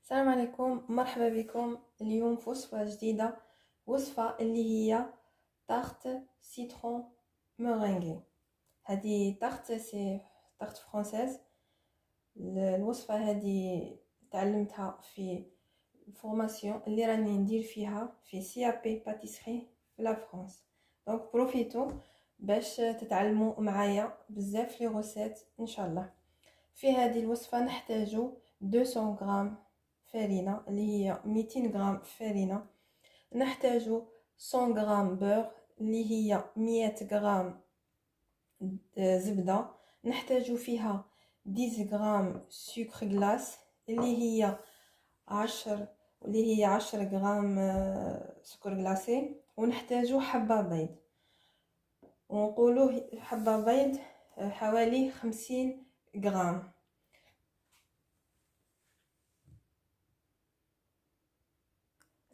السلام عليكم، مرحبا بكم اليوم في وصفة جديدة. وصفة اللي هي طاغت سيترون مورينغي. هذه طاغت سي طاغت فرونسيز. الوصفة هذه تعلمتها في الفورماسيون اللي راني ندير فيها في سي ا بي باتيسري في لا فرنسا. دونك بروفيتو باش تتعلموا معايا بزاف لي روسيت ان شاء الله. في هذه الوصفة نحتاجو 200 غرام فرينة اللي هي 200 غرام فرينة، نحتاجو 100 غرام بور اللي هي 100 غرام زبدة، نحتاجو فيها 10 غرام سكر غلاس اللي هي 10 غرام سكر غلاسي، ونحتاجو حبة بيض، ونقولوه حبة بيض حوالي 50 غرام.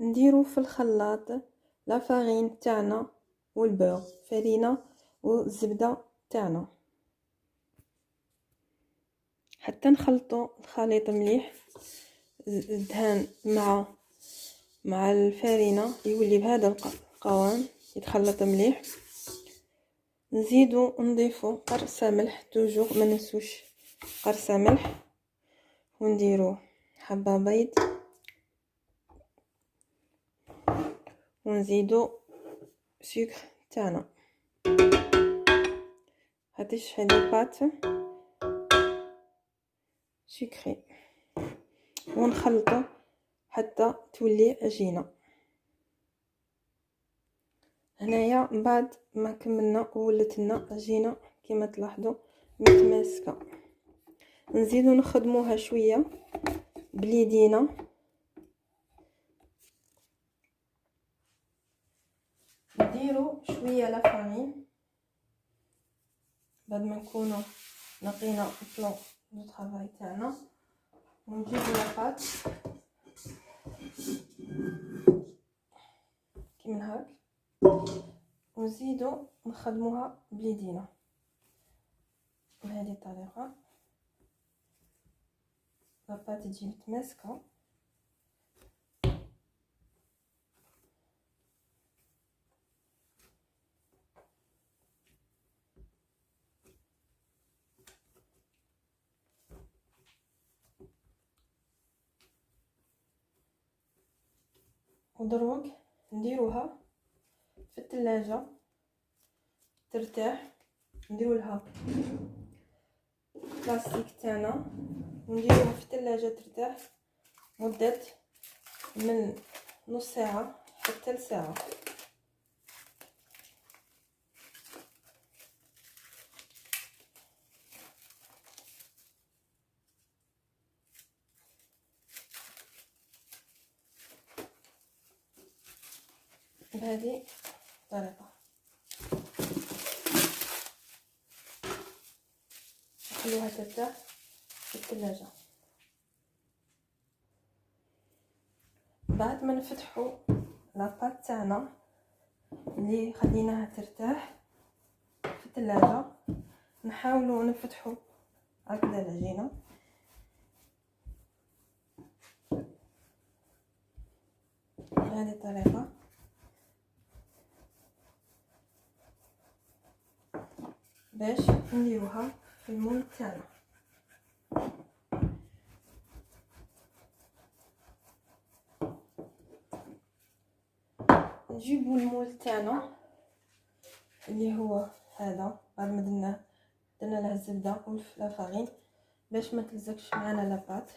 نديرو في الخلاط لا فارين تاعنا والبور فرينه والزبده تاعنا حتى نخلطو الخليط مليح. الدهان مع الفارينه يولي بهذا القوام، يتخلط مليح. نزيدو نضيفو قرصه ملح، توجور ما ننسوش قرصه ملح، ونديرو حبه بيض، ونزيدو سكر تاعنا. هاتيش هذه بات سكري، ونخلطو حتى تولي عجينه. هنايا بعد ما كملنا ولت لنا عجينه كما تلاحظوا متماسكه. نزيدو نخدموها شويه بليدينا، نديرو شويه لا فارين بعد ما نكونوا نقينا البلون دو طرافاي تاعنا، ونجيبو لاباط كيما هاك، ونزيدو نخدموها بليدينا بهذه الطريقه. لاباط تجي متماسكه. ودروك نديروها في الثلاجه ترتاح، نديرو لها بلاستيك تاعنا ونديروها في الثلاجه ترتاح مده من نص ساعه حتى لساعه. بهذه الطريقه نخلوها ترتاح في الثلاجه. بعد ما نفتحوا لاباط تاعنا اللي خليناها ترتاح في الثلاجه، نحاولوا نفتحوا هكذا العجينه بهذه الطريقه باش نديروها في المول تاعنا. نجيبوا المول تاعنا اللي هو هذا، بعد ما درنا له الزبده والفارين باش ما تلزقش معنا لاباط،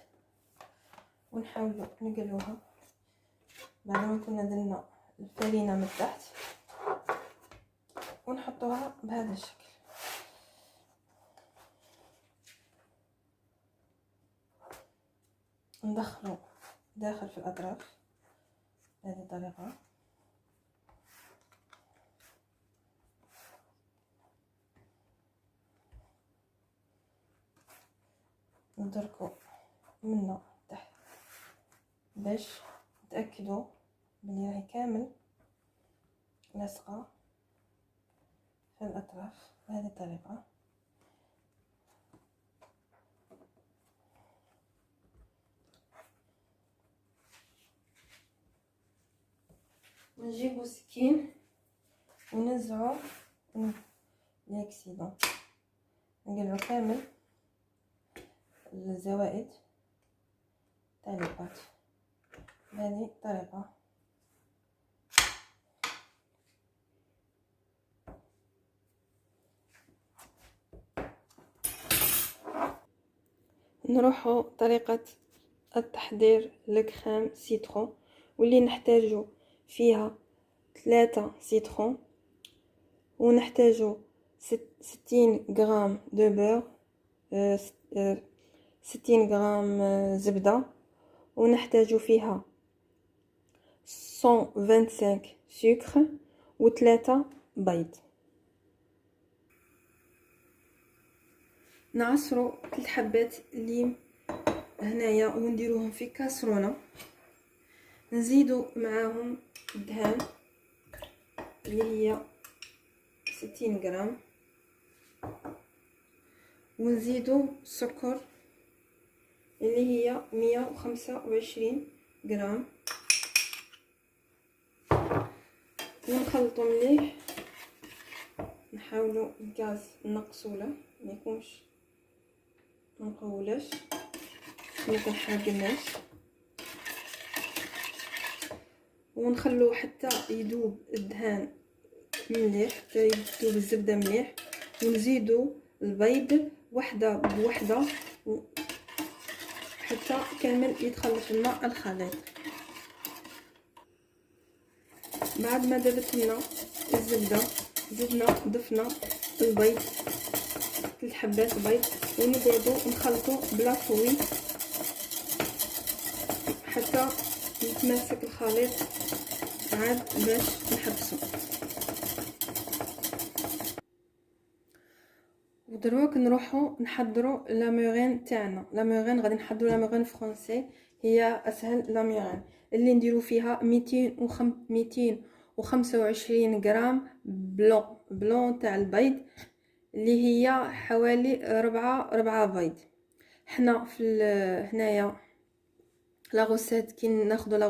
ونحاولوا نقلوها بعد ما كنا درنا الفارينه من تحت، ونحطوها بهذا الشكل. ندخلو داخل في الاطراف بهذه الطريقه. ندركو منه تحت باش نتاكدوا بلي راهي كامل لاصقه في الاطراف بهذه الطريقه. ونجيبو سكين وننزعو الاكسيدون، نقلعو كامل الزوائد تاع الباط بهذه الطريقه. نروحو طريقه التحضير لكريم سيترون، واللي نحتاجو فيها 3 سيترون، ونحتاجو 60 غرام دو بور، 60 غرام زبدة، ونحتاجو فيها 125 سكر و3 بيض. نعصرو 3 حبات ليم هنايا ونديروهم في كاسرونه، نزيدو معاهم الدهان اللي هي 60 غرام، ونزيدو السكر اللي هي 125 غرام، ونخلطو مليح. نحاولوا الغاز نقصوا له ما يكونش منقولش ما كنحرقناش، ونخلوه حتى يذوب الدهان مليح، حتى يذوب الزبده مليح، ونزيدو البيض وحده بوحده حتى كامل يتخلط لنا الخليط. بعد ما ذابت لنا الزبده زدنا ضفنا البيض 3 حبات بيض، ونقعدو نخلطو بلا فوي حتى يتماسك الخليط عاد باش نحبسو. ودروك نروحو نحضرو لامورين تاعنا. لامورين غادي نحضرو لامورين فرونسي، هي اسهل لامورين اللي نديرو فيها 225 غرام بلون تاع البيض، اللي هي حوالي ربعة بيض. حنا في هنايا لا غوسيت كي ناخدو لا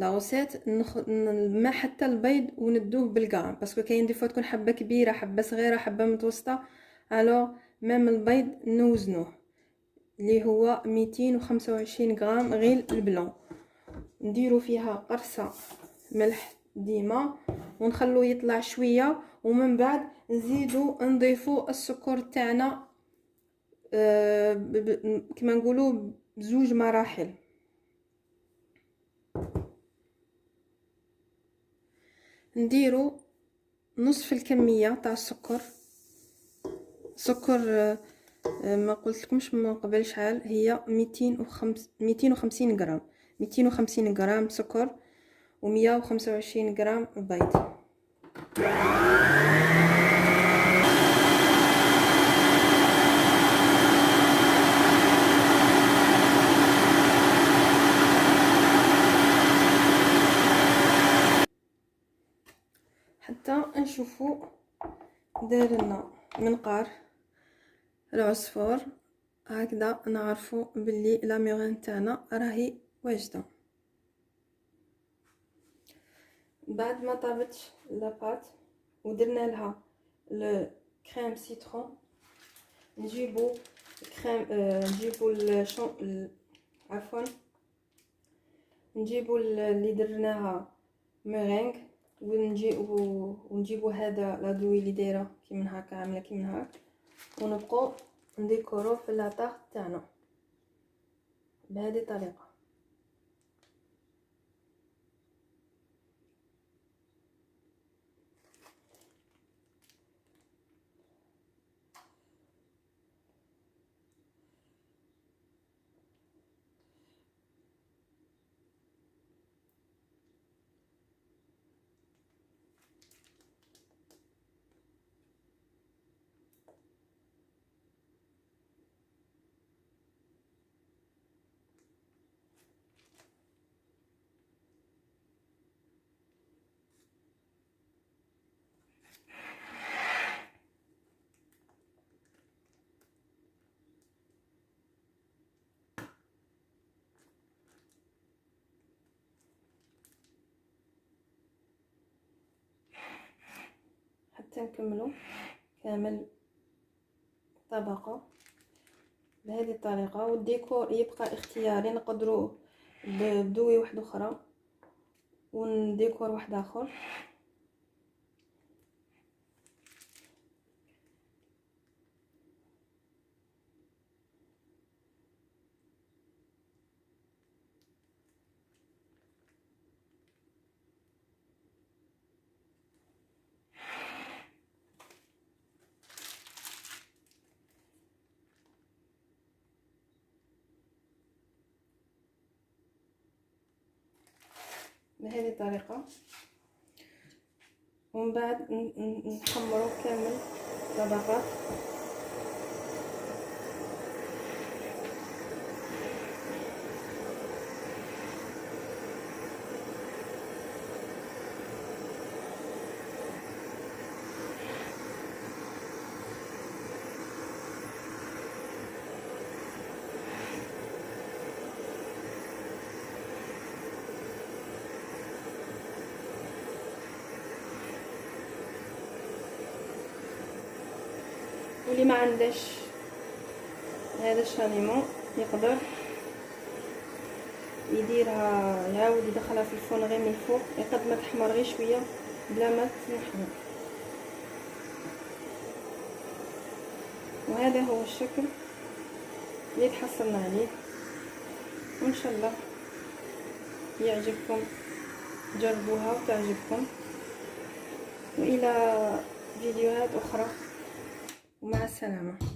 غوسيت ما حتى البيض وندوه بالغرام، باسكو كاين دي فوا تكون حبه كبيره حبه صغيره حبه متوسطه، الوغ ميم البيض نوزنوه اللي هو 225 غرام غير البلون. نديرو فيها قرصه ملح ديما ونخلوه يطلع شويه، ومن بعد نزيدو نضيفو السكر تاعنا كما نقولوا بزوج مراحل. نديرو نصف الكميه تاع السكر. ما قلت لكمش من قبل شحال هي 250 غرام، 250 غرام سكر و125 غرام بيض. حتى نشوفوا دارنا منقار العصفور هكذا نعرفوا باللي لامورين تاعنا راهي واجده. بعد ما طابت لاباط ودرنا لها الكريم سيترون، نجيبو كريم نجيبو اللي درناها ميرينغ، ونجيبو هذا لادوي اللي دايره كيما هكا عامله كيما هكا، ونبقوا نديكورو في لاطاغ تاعنا بهذه الطريقه. تنكملو كامل طبقة بهذه الطريقة. والديكور يبقى اختياري، نقدروا بدوي واحده اخرى ونديكور واحد اخر. بهذه الطريقة، ومن بعد نحمرو كامل طبقات. واللي ما عندش هذا الشاليمو يقدر يديرها، يعاود يدخلها في الفرن غير من الفوق، يقد ما تحمر غير شويه بلا ما تنحمر. وهذا هو الشكل اللي تحصلنا عليه، وان شاء الله يعجبكم، جربوها وتعجبكم. والى فيديوهات اخرى، ومع السلامه.